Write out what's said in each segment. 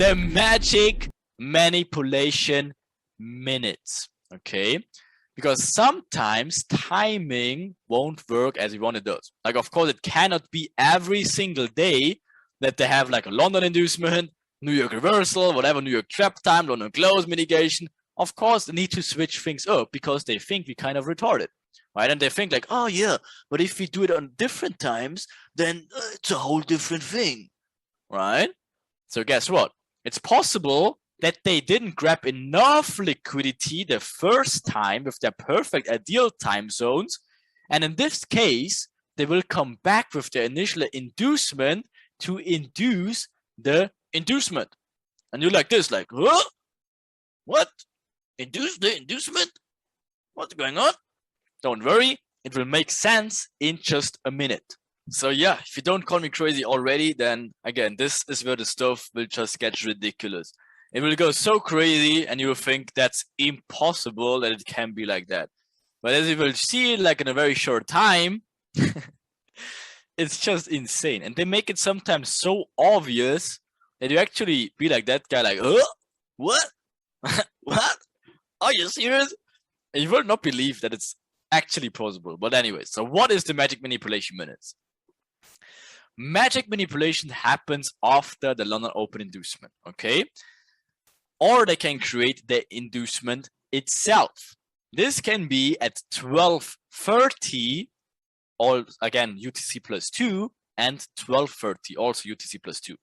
the magic manipulation minutes. Okay, because sometimes timing won't work as you want it does. Like, of course, it cannot be every single day that they have like a London inducement, New York reversal, whatever, New York trap time, London close mitigation. Of course, they need to switch things up because they think we kind of retarded, right? And they think like, oh yeah, but if we do it on different times, then it's a whole different thing, right? So guess what? It's possible that they didn't grab enough liquidity the first time with their perfect ideal time zones. And in this case, they will come back with their initial inducement to induce the inducement. And you're like this, like, huh? What? Induce the inducement? What's going on? Don't worry, it will make sense in just a minute. So yeah, if you don't call me crazy already, then again, this is where the stuff will just get ridiculous. It will go so crazy and you will think that's impossible that it can be like that. But as you will see, like in a very short time, it's just insane. And they make it sometimes so obvious that you actually be like that guy, like, what? What? Are you serious? And you will not believe that it's actually possible. But anyway, so what is the magic manipulation minutes? Magic manipulation happens after the London Open inducement, okay? Or they can create the inducement itself. This can be at 12:30, or again UTC plus 2, and 12:30, also UTC plus 2.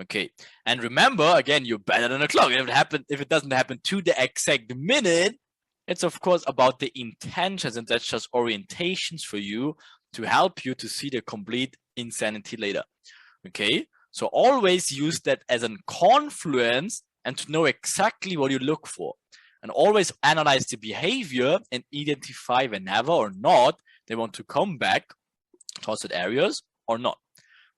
Okay, and remember, again, you're better than a clock. If it doesn't happen to the exact minute, it's of course about the intentions, and that's just orientations for you to help you to see the complete insanity later. Okay, so always use that as a confluence and to know exactly what you look for. And always analyze the behavior and identify whenever or not they want to come back towards that areas or not.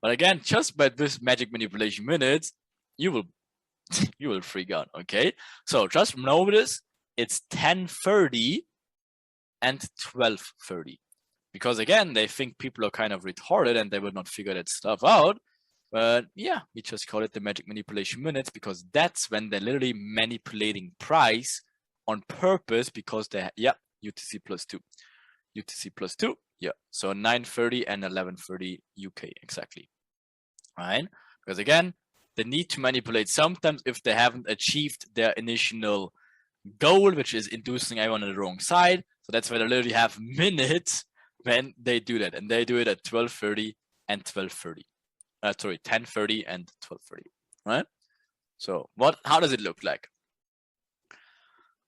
But again, just by this magic manipulation minutes, you will freak out. Okay, so just know this: it's 10:30 and 12:30, because again, they think people are kind of retarded and they will not figure that stuff out. But yeah, we just call it the magic manipulation minutes because that's when they're literally manipulating price on purpose, because they UTC plus 2, UTC plus 2. Yeah, so 9:30 and 11:30 UK exactly. Right? Because again, they need to manipulate sometimes if they haven't achieved their initial goal, which is inducing everyone on the wrong side. So that's why they literally have minutes when they do that, and they do it at 12:30 and 12:30. Sorry, 10:30 and 12:30. Right? So how does it look like?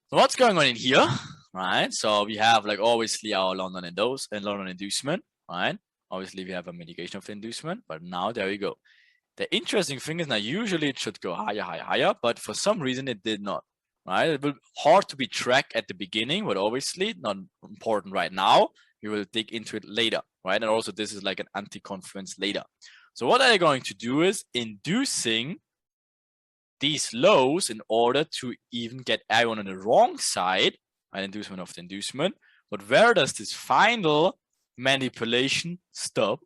So what's going on in here? Right? So we have like obviously our London inducement. Right? Obviously, we have a mitigation of the inducement, but now there we go. The interesting thing is now usually it should go higher, higher, higher, but for some reason it did not. Right? It will be hard to be tracked at the beginning, but obviously not important right now. We will dig into it later, right? And also this is like an anti-confluence later. So what they're going to do is inducing these lows in order to even get everyone on the wrong side, an inducement of the inducement. But where does this final manipulation stop?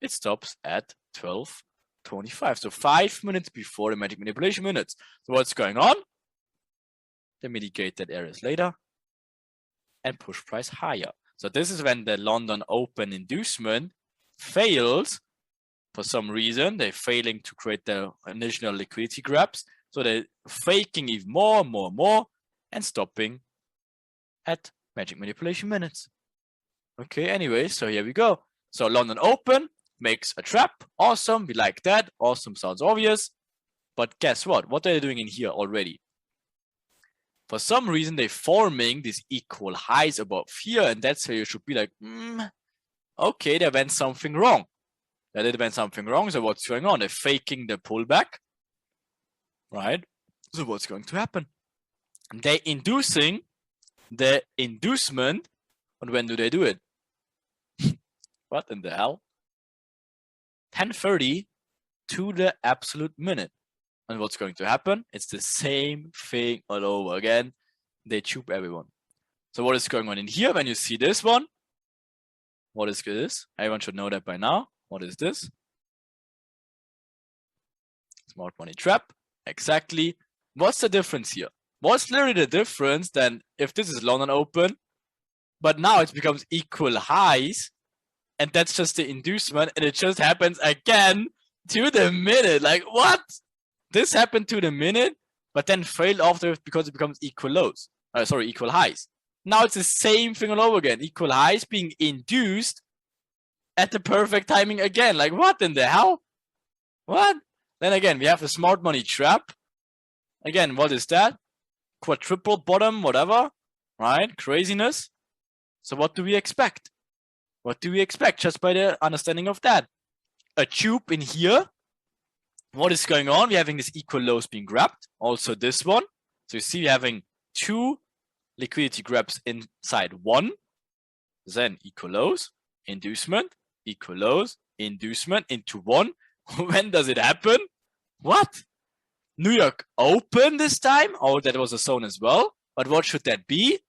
It stops at 12:25. So 5 minutes before the magic manipulation minutes. So what's going on? They mitigate that areas later and push price higher. So this is when the London Open inducement fails. For some reason, they're failing to create the initial liquidity grabs. So they're faking even more, and stopping at magic manipulation minutes. Okay, anyway, so here we go. So London Open makes a trap. Awesome, we like that. Awesome sounds obvious. But guess what? What are they doing in here already? For some reason, they're forming these equal highs above here, and that's where you should be like, okay, there went something wrong. There went something wrong, so what's going on? They're faking the pullback, right? So what's going to happen? They're inducing the inducement, and when do they do it? What in the hell? 10:30 to the absolute minute. And what's going to happen? It's the same thing all over again. They tube everyone. So what is going on in here when you see this one? What is this? Everyone should know that by now. What is this? Smart money trap. Exactly. What's the difference here? What's literally the difference then if this is London Open, but now it becomes equal highs, and that's just the inducement, and it just happens again to the minute. Like, what? This happened to the minute, but then failed after because it becomes equal lows. Equal highs. Now it's the same thing all over again. Equal highs being induced at the perfect timing again. Like, what in the hell? What? Then again, we have the smart money trap. Again, what is that? Quadruple bottom, whatever, right? Craziness. So what do we expect? What do we expect just by the understanding of that? A tube in here. What is going on? We're having this equal lows being grabbed. Also this one. So you see we're having two liquidity grabs inside one. Then equal lows, inducement, equal lows, inducement into one. When does it happen? What? New York Open this time? Oh, that was a zone as well. But what should that be?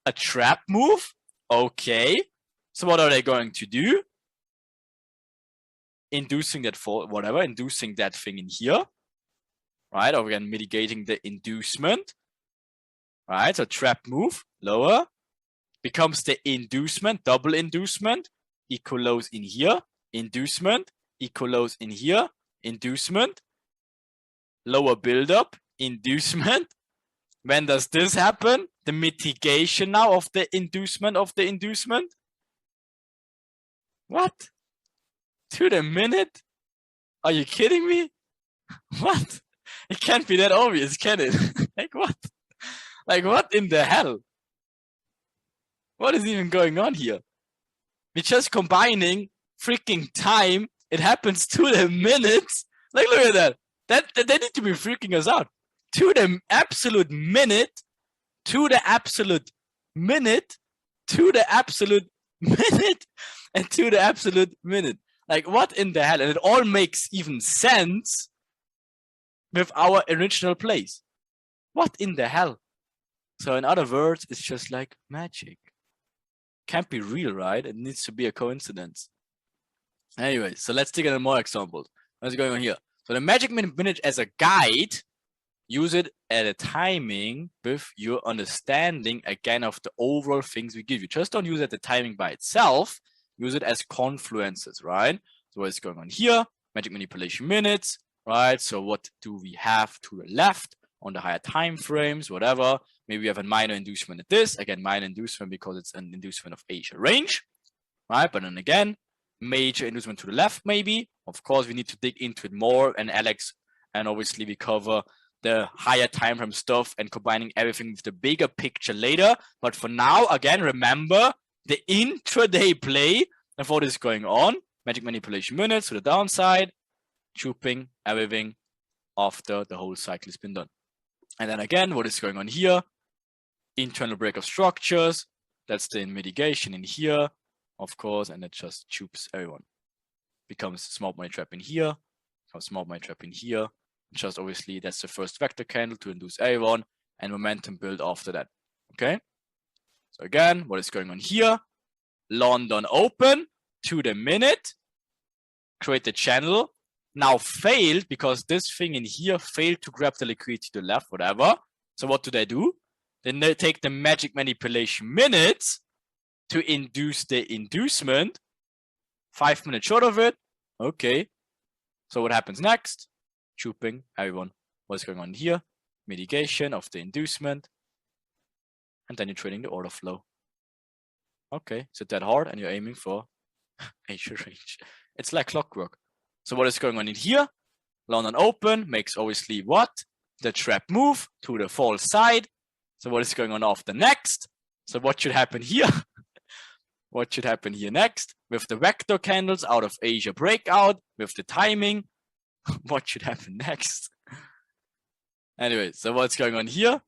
A trap move? Okay. So what are they going to do? Inducing that for whatever, inducing that thing in here. Right? Or again, mitigating the inducement. Right? So trap move, lower. Becomes the inducement, double inducement. Equal lows in here. Inducement. Equal lows in here. Inducement. Lower buildup, inducement. When does this happen? The mitigation now of the inducement of the inducement. What? To the minute? Are you kidding me? What? It can't be that obvious, can it? Like what? Like what in the hell? What is even going on here? We're just combining freaking time. It happens to the minutes. Like look at that. They need to be freaking us out. To the absolute minute, to the absolute minute, to the absolute minute, and to the absolute minute. Like, what in the hell? And it all makes even sense with our original plays. What in the hell? So in other words, it's just like magic. Can't be real, right? It needs to be a coincidence. Anyway, so let's take in more examples. What's going on here? So the magic minute as a guide, use it at a timing with your understanding again of the overall things we give you. Just don't use it at the timing by itself. Use it as confluences, right? So what's going on here? Magic manipulation minutes, right? So what do we have to the left on the higher time frames, whatever. Maybe we have a minor inducement at this. Again, minor inducement because it's an inducement of Asia range, right? But then again, major inducement to the left, maybe. Of course, we need to dig into it more. And Alex, and obviously we cover the higher time frame stuff and combining everything with the bigger picture later. But for now, again, remember the intraday play of what is going on. Magic manipulation minutes to the downside, tubing everything after the whole cycle has been done. And then again, what is going on here? Internal break of structures. That's the mitigation in here, of course, and it just tubes everyone. Becomes smart money trap in here, becomes smart money trap in here. Just obviously that's the first vector candle to induce everyone and momentum build after that. Okay. So again, what is going on here? London Open to the minute, create the channel. Now failed because this thing in here failed to grab the liquidity to the left, whatever. So what do? Then they take the magic manipulation minutes to induce the inducement. 5 minutes short of it. Okay. So what happens next? Tubing everyone. What's going on here? Mitigation of the inducement. And then you're trading the order flow. Okay. Is it that hard? And you're aiming for Asia range. It's like clockwork. So what is going on in here? London Open makes obviously what? The trap move to the false side. So what is going on after next? So what should happen here? What should happen here next? With the vector candles out of Asia breakout, with the timing, what should happen next? Anyway, so what's going on here?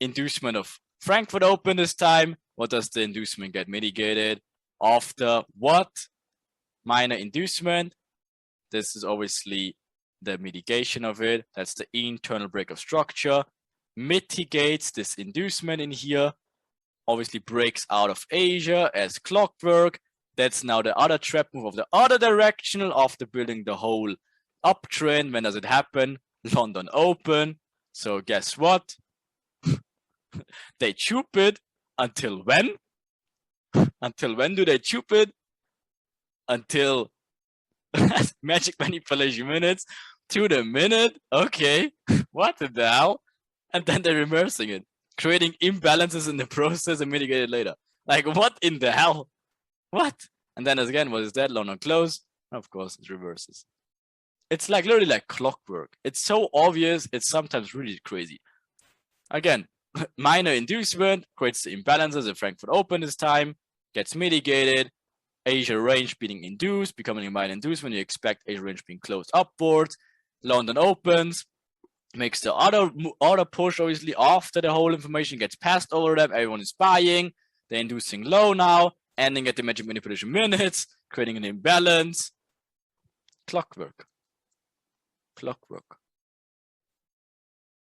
Inducement of Frankfurt Open this time. What does the inducement get mitigated? After what? Minor inducement. This is obviously the mitigation of it. That's the internal break of structure. Mitigates this inducement in here. Obviously breaks out of Asia as clockwork. That's now the other trap move of the other directional after building the whole uptrend. When does it happen? London open. So guess what? They tube it until when? Until when do they tube it? Until magic manipulation minutes to the minute. Okay, what the hell? And then they're reversing it, creating imbalances in the process and mitigate it later. Like, what in the hell? What? And then again, what is that? London close. Of course, it reverses. It's like literally like clockwork. It's so obvious. It's sometimes really crazy. Again, minor inducement creates the imbalances in Frankfurt Open this time, gets mitigated. Asia range being induced, becoming a minor inducement. You expect Asia range being closed upwards. London opens, makes the other push obviously after the whole information gets passed over them. Everyone is buying. They're inducing low now, ending at the magic manipulation minutes, creating an imbalance. Clockwork. Clockwork.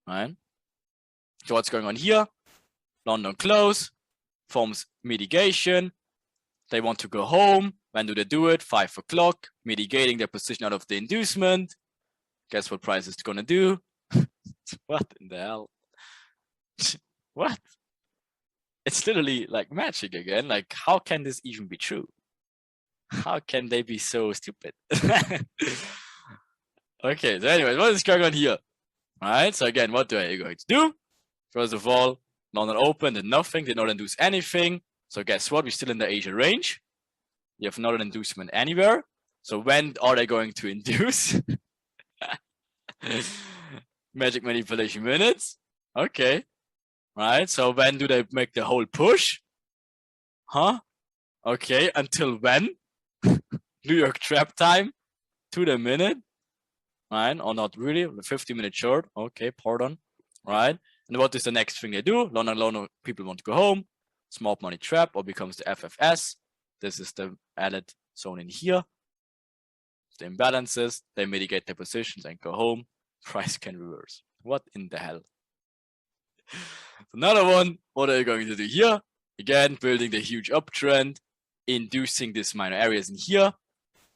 Right? So what's going on here? London close, forms mitigation. They want to go home. When do they do it? 5 o'clock, mitigating their position out of the inducement. Guess what price is gonna do? What in the hell? What? It's literally like magic again. Like, how can this even be true? How can they be so stupid? Okay, so anyway, what is going on here? All right, so again, what are you going to do? First of all, London open, did nothing, did not induce anything. So guess what? We're still in the Asia range. You have not an inducement anywhere. So when are they going to induce? Magic manipulation minutes. Okay. Right. So when do they make the whole push? Huh? Okay. Until when? New York trap time to the minute. Right. Or not really. 50-minute short. Okay. Pardon. Right. And what is the next thing they do? London people want to go home. Smart money trap or becomes the FFS. This is the added zone in here. The imbalances, they mitigate their positions and go home. Price can reverse. What in the hell? Another one, what are you going to do here? Again, building the huge uptrend, inducing these minor areas in here,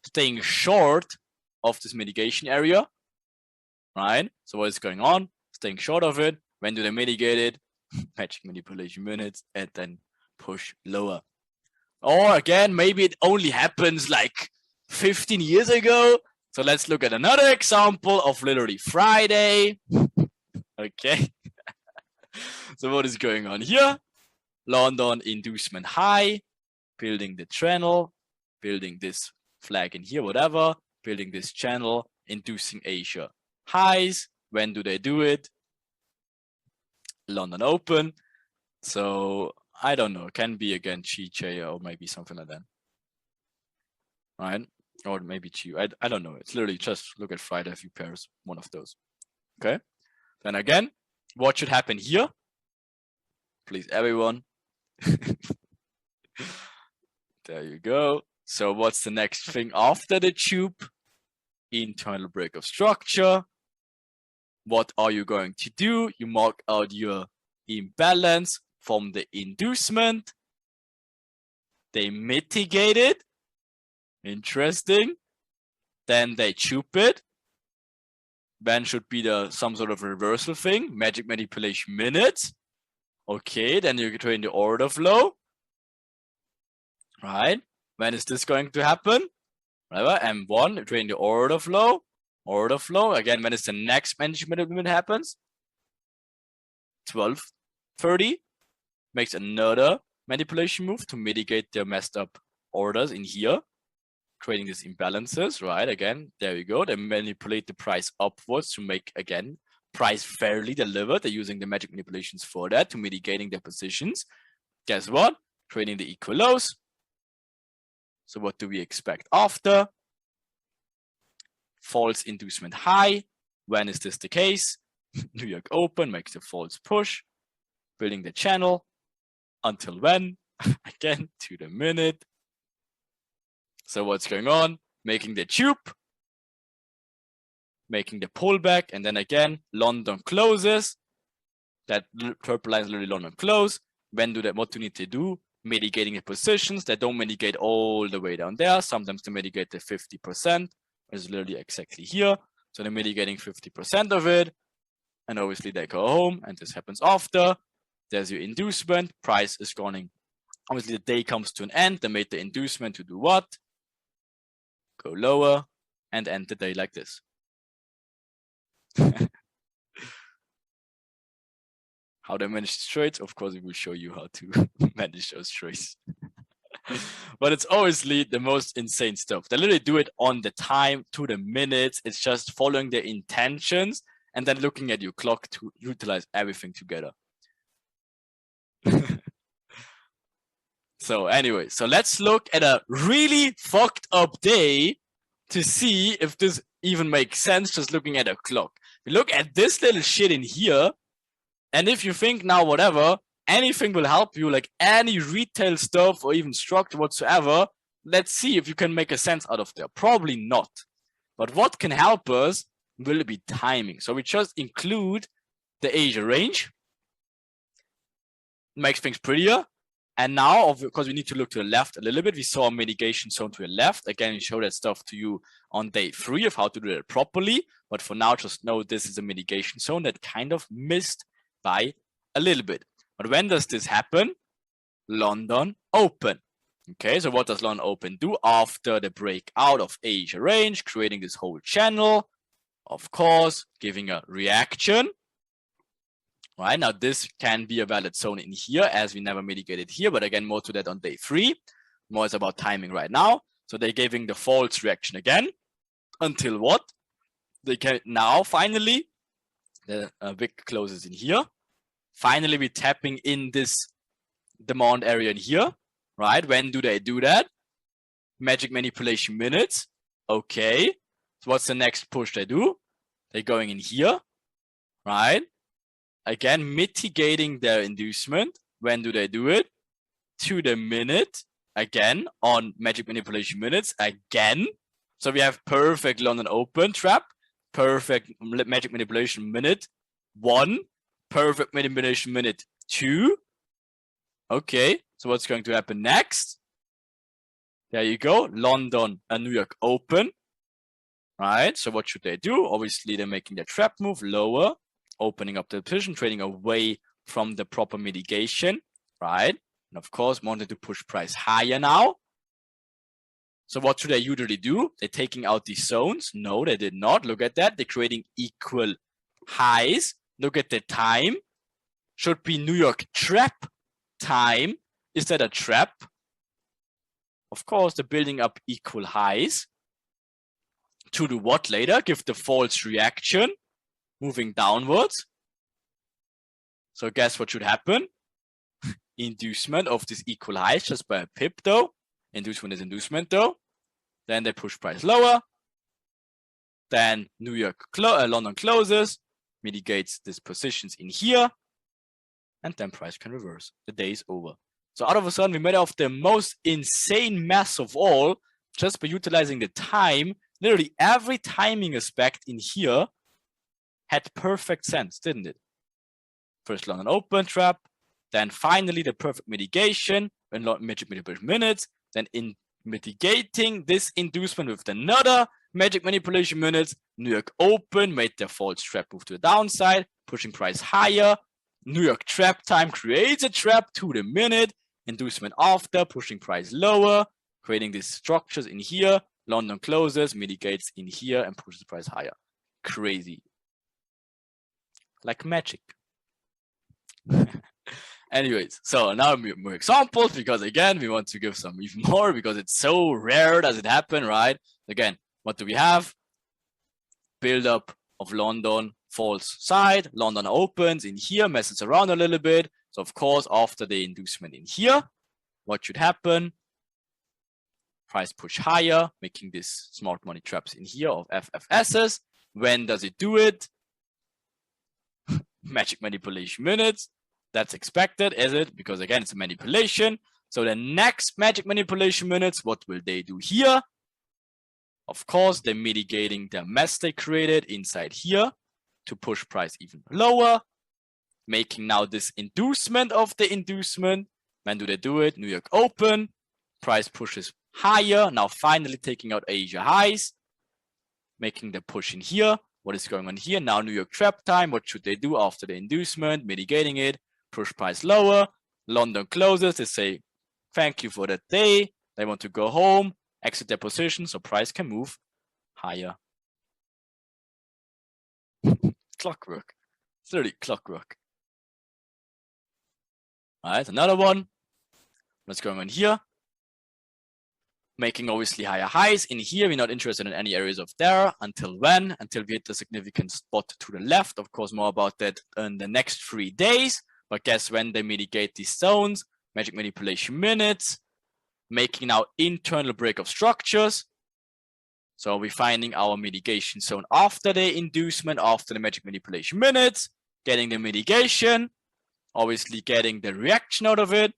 staying short of this mitigation area, right? So what is going on? Staying short of it. When do they mitigate it? Magic manipulation minutes and then push lower. Or again, maybe it only happens like 15 years ago. So let's look at another example of literally Friday. Okay. So what is going on here? London inducement high, building the channel, building this flag in here, whatever, building this channel, inducing Asia highs. When do they do it? London open. So I don't know. It can be again Chi or maybe something like that. Right? Or maybe Chi. I don't know. It's literally just look at Friday, a few pairs, one of those. Okay. Then again, what should happen here? Please, everyone. There you go. So what's the next thing after the tube? Internal break of structure. What are you going to do? You mark out your imbalance from the inducement. They mitigate it. Interesting. Then they tube it. When should be some sort of reversal thing? Magic manipulation minutes. Okay, then you train the order flow. Right? When is this going to happen? Whatever. M1, you train the order flow. Order flow. Again, when is the next management movement happens? 12:30. Makes another manipulation move to mitigate their messed up orders in here. Creating these imbalances, right? Again, there you go. They manipulate the price upwards to make, again, price fairly delivered. They're using the magic manipulations for that to mitigating their positions. Guess what? Creating the equal lows. So what do we expect after? False inducement high. When is this the case? New York open makes a false push. Building the channel. Until when? Again, to the minute. So what's going on? Making the tube. Making the pullback. And then again, London closes. That purple line is literally London close. When do that? What do you need to do? Mitigating the positions. They don't mitigate all the way down there. Sometimes they mitigate the 50%. It's literally exactly here. So they're mitigating 50% of it. And obviously they go home, and this happens after. There's your inducement. Price is going. Obviously the day comes to an end. They made the inducement to do what? Go lower and end the day like this. How they manage these trades? Of course, we will show you how to manage those trades. But it's obviously the most insane stuff. They literally do it on the time, to the minutes. It's just following their intentions and then looking at your clock to utilize everything together. So anyway, so let's look at a really fucked up day to see if this even makes sense just looking at a clock. We look at this little shit in here, and if you think now whatever, anything will help you, like any retail stuff or even structure whatsoever, let's see if you can make a sense out of there. Probably not. But what can help us will be timing. So we just include the Asia range. Makes things prettier. And now, because we need to look to the left a little bit, we saw a mitigation zone to the left. Again, we show that stuff to you on day 3 of how to do that properly. But for now, just know this is a mitigation zone that kind of missed by a little bit. But when does this happen? London Open. Okay, so what does London Open do after the breakout of Asia range, creating this whole channel? Of course, giving a reaction. Right, now this can be a valid zone in here as we never mitigated here, but again, more to that on day 3. More is about timing right now. So they're giving the false reaction again until what? They can now finally, the wick closes in here. Finally, we're tapping in this demand area in here, right? When do they do that? Magic manipulation minutes. Okay. So what's the next push they do? They're going in here, right? Again, mitigating their inducement. When do they do it? To the minute. Again, on magic manipulation minutes. Again. So we have perfect London Open trap. Perfect magic manipulation minute 1. Perfect manipulation minute 2. Okay. So what's going to happen next? There you go. London and New York Open. Right. So what should they do? Obviously, they're making their trap move lower. Opening up the position, trading away from the proper mitigation, right? And of course, wanted to push price higher now. So what should they usually do? They're taking out these zones. No, they did not. Look at that. They're creating equal highs. Look at the time. Should be New York trap time. Is that a trap? Of course, they're building up equal highs. To do what later? Give the false reaction. Moving downwards. So guess what should happen? Inducement of this equal highs just by a pip though. Inducement is inducement though. Then they push price lower. Then London closes, mitigates these positions in here, and then price can reverse. The day is over. So out of a sudden, we made off the most insane mess of all just by utilizing the time. Literally every timing aspect in here had perfect sense, didn't it? First London Open trap, then finally the perfect mitigation when magic manipulation minutes, then in mitigating this inducement with another magic manipulation minutes, New York Open made their false trap move to the downside, pushing price higher. New York trap time creates a trap to the minute, inducement after, pushing price lower, creating these structures in here. London closes, mitigates in here, and pushes the price higher. Crazy. Like magic. Anyways, so now more examples, because again, we want to give some even more because it's so rare does it happen, right? Again, what do we have? Build up of London false side. London opens in here, messes around a little bit. So of course, after the inducement in here, what should happen? Price push higher, making this smart money traps in here of FFSs. When does it do it? Magic manipulation minutes. That's expected, is it? Because again, it's a manipulation. So the next magic manipulation minutes, what will they do here? Of course, they're mitigating the mess they created inside here to push price even lower, making now this inducement of the inducement. When do they do it? New York Open. Price pushes higher. Now finally taking out Asia highs. making the push in here. What is going on here? Now New York trap time. What should they do after the inducement? Mitigating it, push price lower. London closes. They say, thank you for that day. They want to go home, exit their position, so price can move higher. Clockwork. It's literally clockwork. All right, another one. What's going on here? Making obviously higher highs. In here, we're not interested in any areas of there. Until when? Until we hit the significant spot to the left. Of course, more about that in the next 3 days. But guess when they mitigate these zones? Magic manipulation minutes. Making now internal break of structures. So we're finding our mitigation zone after the inducement, after the magic manipulation minutes. Getting the mitigation. Obviously getting the reaction out of it.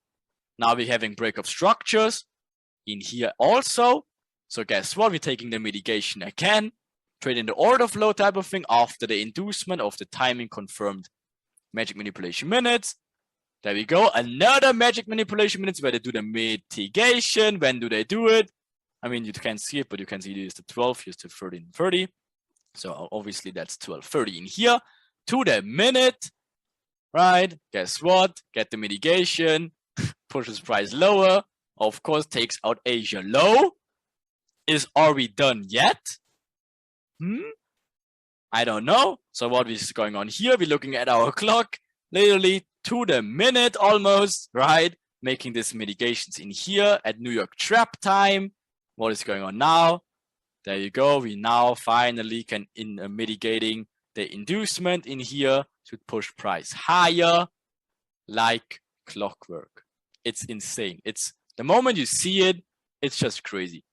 Now we're having break of structures in here also. So guess what? We're taking the mitigation again, trading the order flow type of thing after the inducement of the timing confirmed magic manipulation minutes. There we go. Another magic manipulation minutes where they do the mitigation. When do they do it? I mean, you can't see it, but you can see it is the 12, here's the 13:30. So obviously that's 12:30 in here to the minute, right? Guess what? Get the mitigation, pushes price lower. Of course, takes out Asia low. Are we done yet? I don't know. So what is going on here? We're looking at our clock, literally to the minute almost, right? Making these mitigations in here at New York trap time. What is going on now? There you go. We now finally can mitigating the inducement in here to push price higher like clockwork. It's insane. It's the moment you see it, it's just crazy.